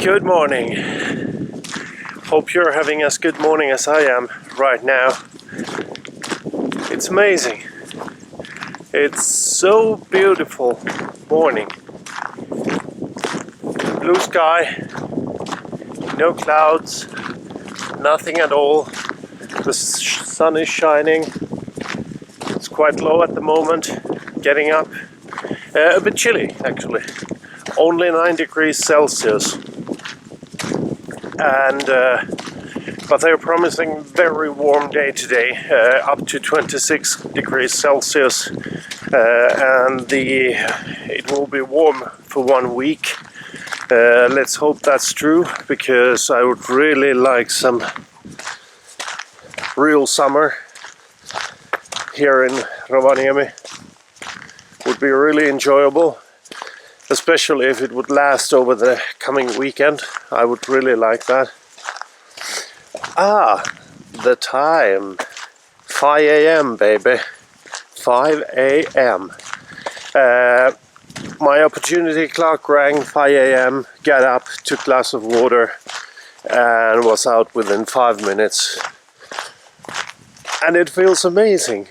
Good morning. Hope you're having as good morning as I am right now. It's amazing. It's so beautiful morning. Blue sky, no clouds, nothing at all. The sun is shining. It's quite low at the moment, getting up. A bit chilly actually. Only 9 degrees Celsius. And but they're promising very warm day today, up to 26 degrees Celsius, and it will be warm for 1 week. Let's hope that's true, because I would really like some real summer here in Rovaniemi. Would be really enjoyable, especially if it would last over the coming weekend. I would really like that. The time. 5 a.m. baby. 5 a.m. My opportunity clock rang 5 a.m. Got up, took a glass of water, and was out within 5 minutes. And it feels amazing.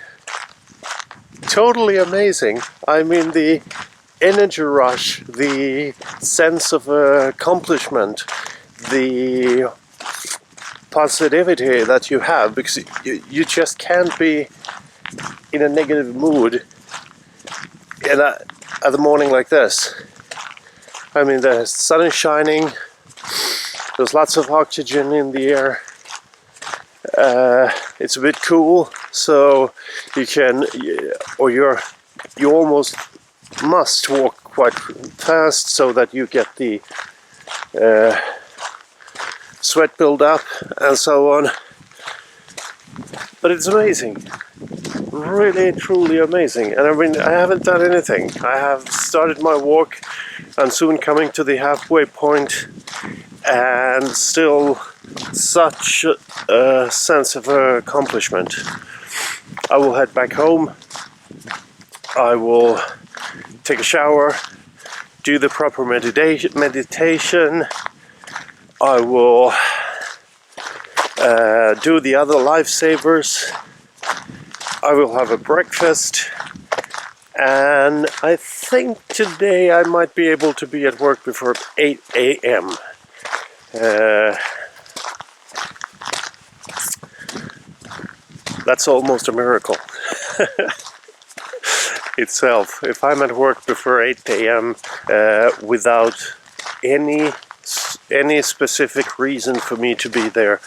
Totally amazing. I mean, the energy rush, the sense of accomplishment, the positivity that you have, because you just can't be in a negative mood at the morning like this. I mean, the sun is shining, there's lots of oxygen in the air, it's a bit cool, so you almost must walk quite fast so that you get the sweat build up and so on. But it's amazing, really truly amazing. And I mean, I haven't done anything. I have started my walk and soon coming to the halfway point, and still such a sense of accomplishment. I will head back home. I will take a shower, do the proper meditation. I will do the other lifesavers. I will have a breakfast, and I think today I might be able to be at work before 8 a.m. That's almost a miracle itself. If I'm at work before 8 a.m. Without any specific reason for me to be there,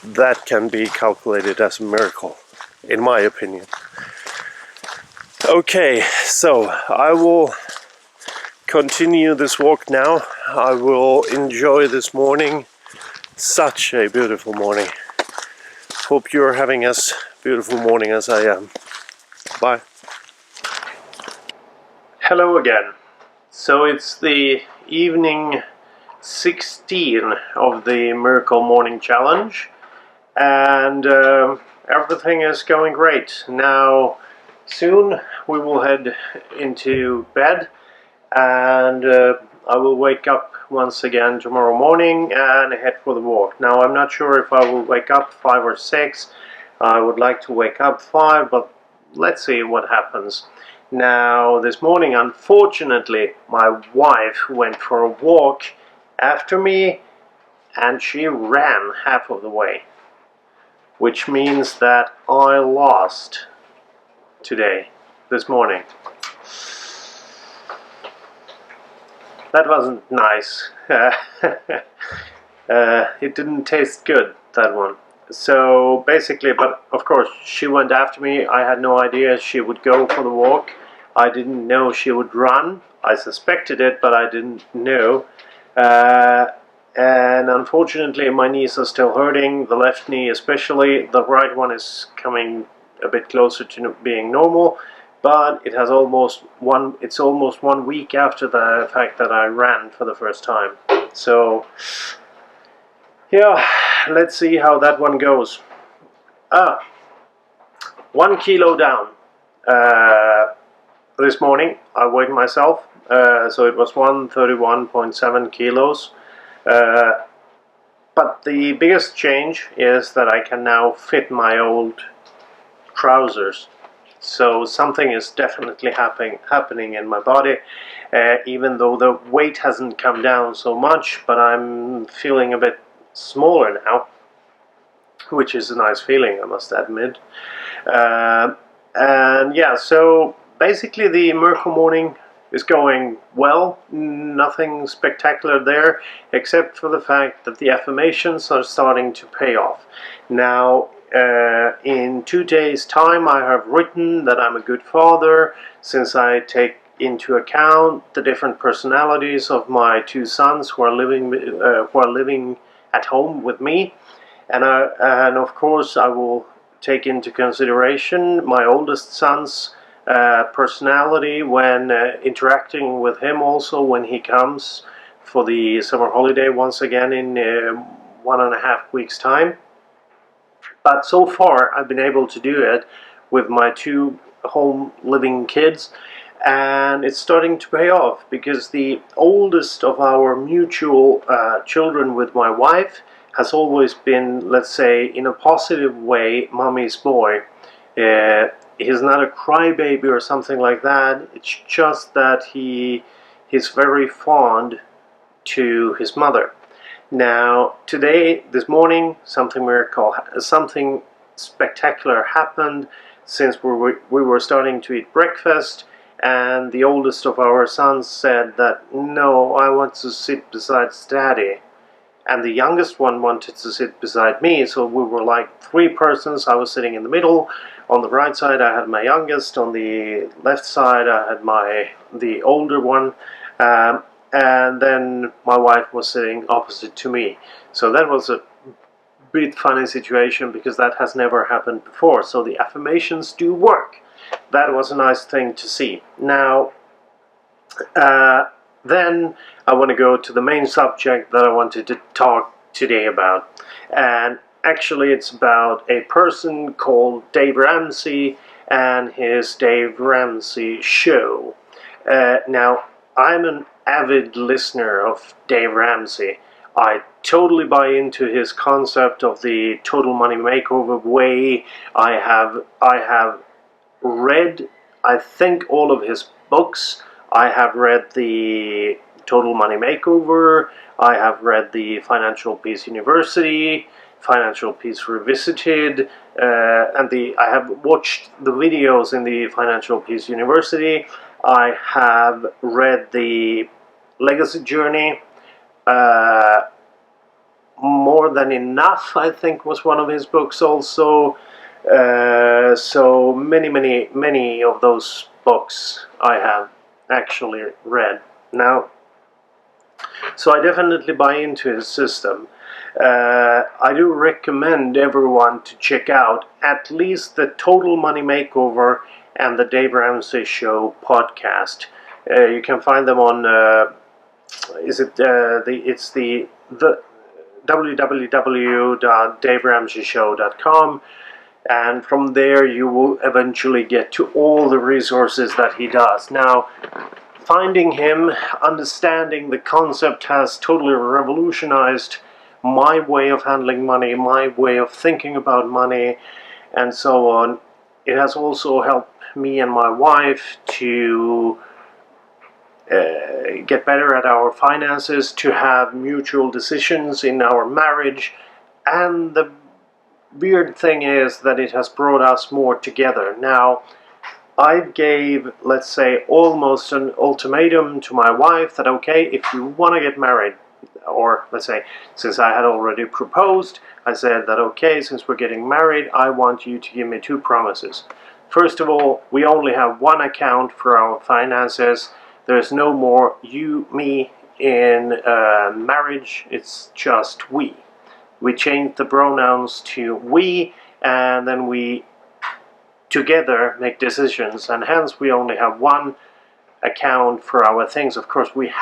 that can be calculated as a miracle, in my opinion. Okay, so I will continue this walk now. I will enjoy this morning. Such a beautiful morning. Hope you're having as beautiful morning as I am. Bye. Hello again. So it's the evening 16 of the Miracle Morning Challenge, and everything is going great. Now soon we will head into bed, and I will wake up once again tomorrow morning and head for the walk. Now I'm not sure if I will wake up 5 or 6. I would like to wake up 5, but let's see what happens. Now this morning, unfortunately, my wife went for a walk after me, and she ran half of the way, which means that I lost this morning. That wasn't nice. It didn't taste good, that one. So basically, but of course she went after me. I had no idea she would go for the walk. I didn't know she would run. I suspected it, but I didn't know. And unfortunately my knees are still hurting, the left knee especially. The right one is coming a bit closer to being normal, but it's almost 1 week after the fact that I ran for the first time. So yeah, let's see how that one goes. 1 kilo down. This morning I weighed myself, so it was 131.7 kilos. But the biggest change is that I can now fit my old trousers. So something is definitely happening in my body, even though the weight hasn't come down so much, but I'm feeling a bit smaller now, which is a nice feeling, I must admit. And yeah, so basically the Miracle Morning is going well. Nothing spectacular there, except for the fact that the affirmations are starting to pay off. Now, in 2 days' time, I have written that I'm a good father, since I take into account the different personalities of my 2 sons who are living at home with me, and of course I will take into consideration my oldest son's personality when interacting with him, also when he comes for the summer holiday once again in 1.5 weeks' time. But so far I've been able to do it with my 2 home living kids, and it's starting to pay off, because the oldest of our mutual children with my wife has always been, let's say, in a positive way, mommy's boy. He's not a crybaby or something like that. It's just that he's very fond to his mother. Now, this morning, something spectacular happened, since we were starting to eat breakfast, and the oldest of our sons said that, no, I want to sit beside Daddy. And the youngest one wanted to sit beside me, so we were like 3 persons. I was sitting in the middle. On the right side I had my youngest, on the left side I had the older one, and then my wife was sitting opposite to me. So that was a bit funny situation, because that has never happened before. So the affirmations do work. That was a nice thing to see. Now, then I want to go to the main subject that I wanted to talk today about. And actually it's about a person called Dave Ramsey and his Dave Ramsey show. Now, I'm an avid listener of Dave Ramsey. I totally buy into his concept of the total money makeover way. I have read, I think, all of his books. I have read the Total Money Makeover. I have read the Financial Peace University, Financial Peace Revisited, and I have watched the videos in the Financial Peace University. I have read the Legacy Journey. More Than Enough, I think, was one of his books also. So many of those books I have actually read. Now, so I definitely buy into his system. I do recommend everyone to check out at least the Total Money Makeover and the Dave Ramsey Show podcast. You can find them on it's the www.daveramseyshow.com, and from there you will eventually get to all the resources that he does. Now, finding him, understanding the concept has totally revolutionized my way of handling money, my way of thinking about money, and so on. It has also helped me and my wife to get better at our finances, to have mutual decisions in our marriage, and the weird thing is that it has brought us more together. Now, I gave, let's say, almost an ultimatum to my wife that, okay, if you want to get married, or let's say, since I had already proposed, I said that, okay, since we're getting married, I want you to give me 2 promises. First of all, we only have 1 account for our finances. There's no more you, me in marriage. It's just we. We changed the pronouns to we, and then we together make decisions, and hence we only have 1 account for our things. Of course, we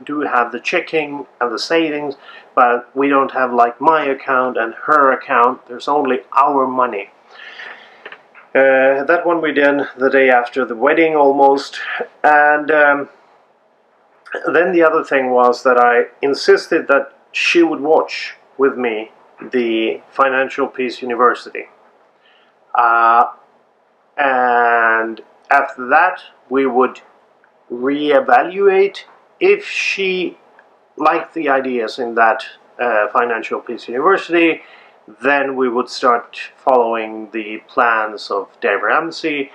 do have the checking and the savings, but we don't have like my account and her account. There's only our money. That one we did the day after the wedding almost, and then the other thing was that I insisted that she would watch with me the Financial Peace University. And after that, we would reevaluate if she liked the ideas in that Financial Peace University. Then we would start following the plans of Dave Ramsey.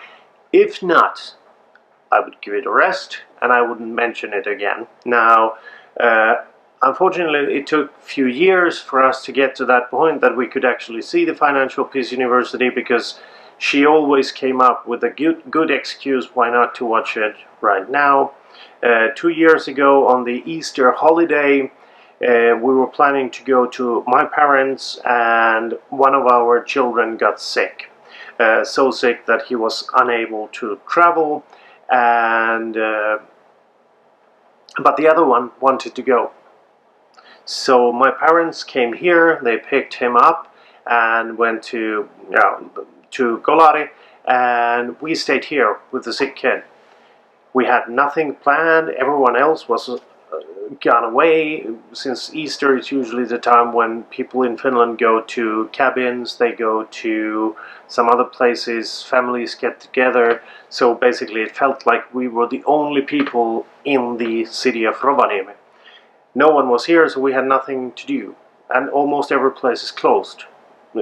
If not, I would give it a rest and I wouldn't mention it again. Now, unfortunately, it took a few years for us to get to that point that we could actually see the Financial Peace University, because she always came up with a good excuse why not to watch it right now. 2 years ago, on the Easter holiday, we were planning to go to my parents, and one of our children got sick. So sick that he was unable to travel, and but the other one wanted to go. So my parents came here, they picked him up and went to Kolari, and we stayed here with the sick kid. We had nothing planned, everyone else was gone away. Since Easter is usually the time when people in Finland go to cabins, they go to some other places, families get together. So basically it felt like we were the only people in the city of Rovaniemi. No one was here, so we had nothing to do, and almost every place is closed,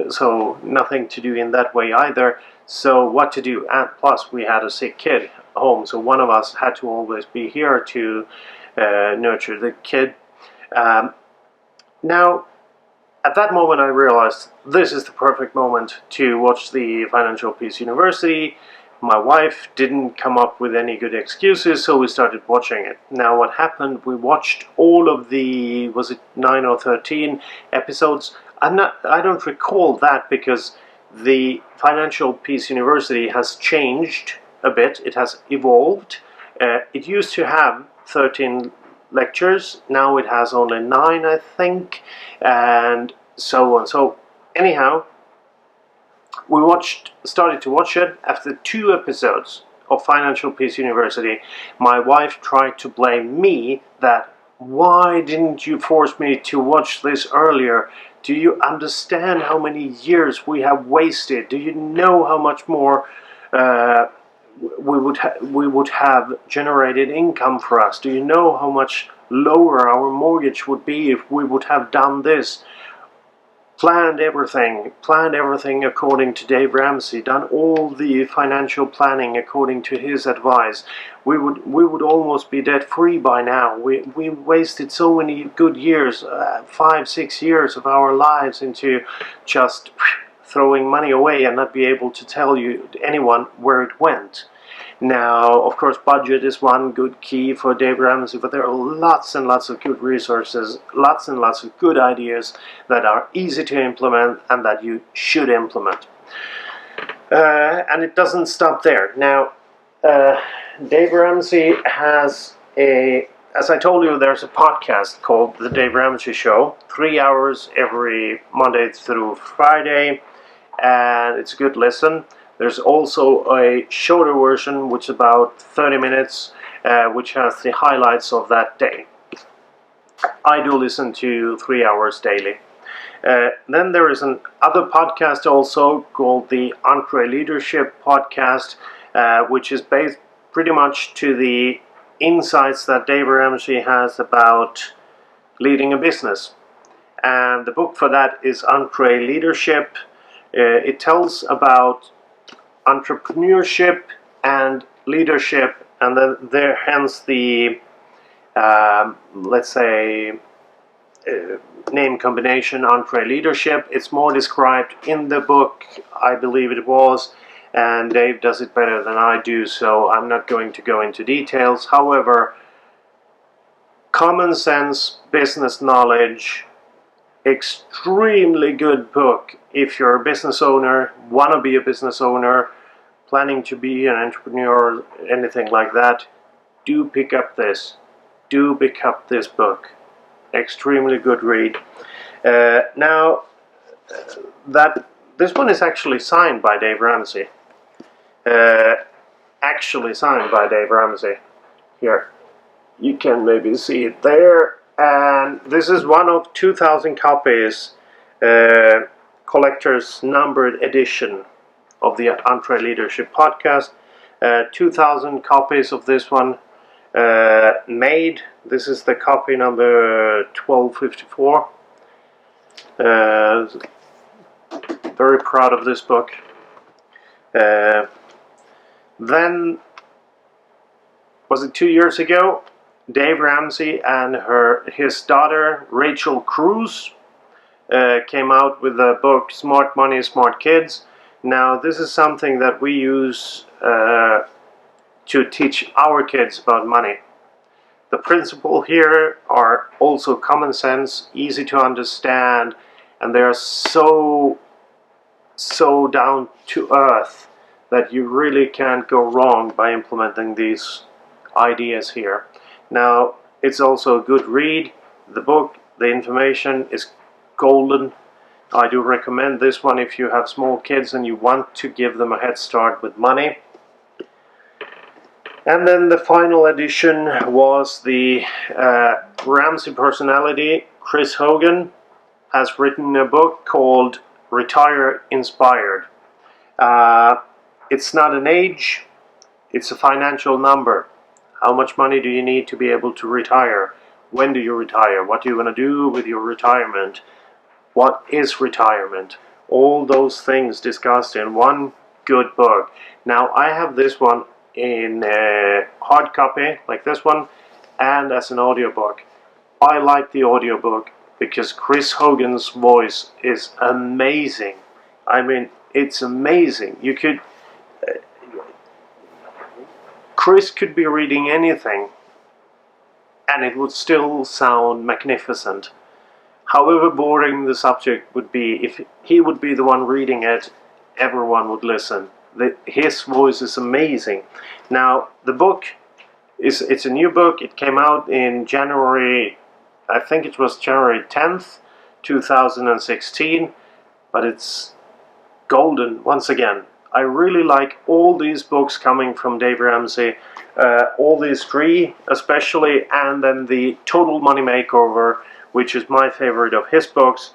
so nothing to do in that way either. So what to do? And plus we had a sick kid home, so one of us had to always be here to nurture the kid. Now, at that moment I realized this is the perfect moment to watch the Financial Peace University. My wife didn't come up with any good excuses, so we started watching it. Now what happened, we watched all of the, was it 9 or 13 episodes? I don't recall that, because the Financial Peace University has changed a bit, it has evolved. It used to have 13 lectures, now it has only 9, I think, and so on. So anyhow, we started to watch it. After 2 episodes of Financial Peace University, my wife tried to blame me that, why didn't you force me to watch this earlier? Do you understand how many years we have wasted? Do you know how much more we would have generated income for us? Do you know how much lower our mortgage would be if we would have done this? Planned everything according to Dave Ramsey, done all the financial planning according to his advice. We would almost be debt free by now. We wasted so many good years, 5-6 years of our lives into just throwing money away and not be able to tell anyone where it went. Now, of course, budget is one good key for Dave Ramsey, but there are lots and lots of good resources, lots and lots of good ideas that are easy to implement and that you should implement. And it doesn't stop there. Now, Dave Ramsey has as I told you, there's a podcast called The Dave Ramsey Show, 3 hours every Monday through Friday, and it's a good listen. There's also a shorter version, which is about 30 minutes, which has the highlights of that day. I do listen to 3 hours daily. Then there is another podcast also called the EntreLeadership Podcast, which is based pretty much to the insights that Dave Ramsey has about leading a business. And the book for that is EntreLeadership. It tells about entrepreneurship and leadership, and then there hence the let's say name combination EntreLeadership. It's more described in the book, I believe it was, and Dave does it better than I do, so I'm not going to go into details. However, common sense business knowledge, extremely good book if you're a business owner, want to be a business owner, planning to be an entrepreneur, anything like that. Do pick up this book. Extremely good read. Now, this one is actually signed by Dave Ramsey. Here, you can maybe see it there. and this is one of 2,000 copies, collector's numbered edition of the Entre Leadership podcast. 2,000 copies of this one made. This is the copy number 1254. Very proud of this book. Then, was it 2 years ago, Dave Ramsey and his daughter Rachel Cruz came out with the book Smart Money, Smart Kids. Now this is something that we use to teach our kids about money. The principles here are also common sense, easy to understand, and they are so down to earth that you really can't go wrong by implementing these ideas here. Now, it's also a good read. The book, the information is golden. I do recommend this one if you have small kids and you want to give them a head start with money. And then the final edition was the Ramsey personality, Chris Hogan, has written a book called Retire Inspired. It's not an age, it's a financial number. How much money do you need to be able to retire? When do you retire? What do you want to do with your retirement? What is retirement? All those things discussed in one good book. Now I have this one in hard copy, like this one, and as an audiobook. I like the audiobook because Chris Hogan's voice is amazing. I mean, it's amazing. You could... Chris could be reading anything and it would still sound magnificent. However boring the subject would be, if he would be the one reading it, everyone would listen. His voice is amazing. Now, the book, it's a new book. It came out in January, I think it was January 10th, 2016, but it's golden once again. I really like all these books coming from Dave Ramsey, all these three especially, and then the Total Money Makeover, which is my favorite of his books,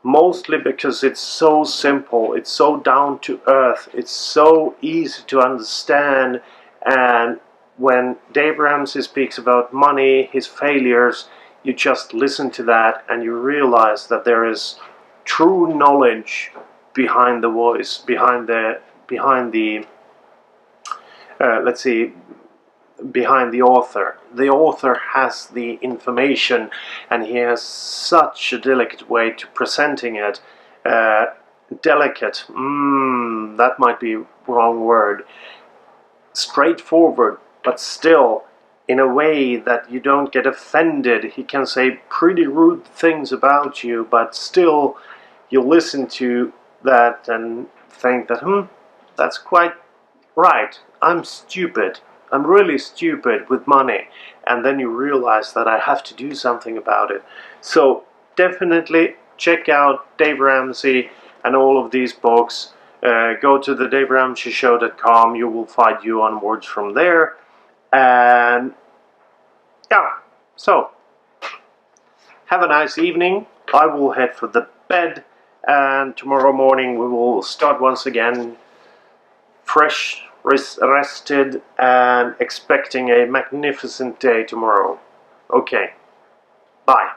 mostly because it's so simple, it's so down to earth, it's so easy to understand, and when Dave Ramsey speaks about money, his failures, you just listen to that and you realize that there is true knowledge behind the voice, behind the behind the author. The author has the information and he has such a delicate way to presenting it. Delicate, that might be wrong word. Straightforward, but still in a way that you don't get offended. He can say pretty rude things about you, but still you listen to that and think that, that's quite right. I'm stupid. I'm really stupid with money. And then you realize that I have to do something about it. So definitely check out Dave Ramsey and all of these books. Go to the DaveRamseyShow.com. You will find you onwards from there. And yeah, so have a nice evening. I will head for the bed. And tomorrow morning we will start once again, fresh, rested, and expecting a magnificent day tomorrow. Okay, bye.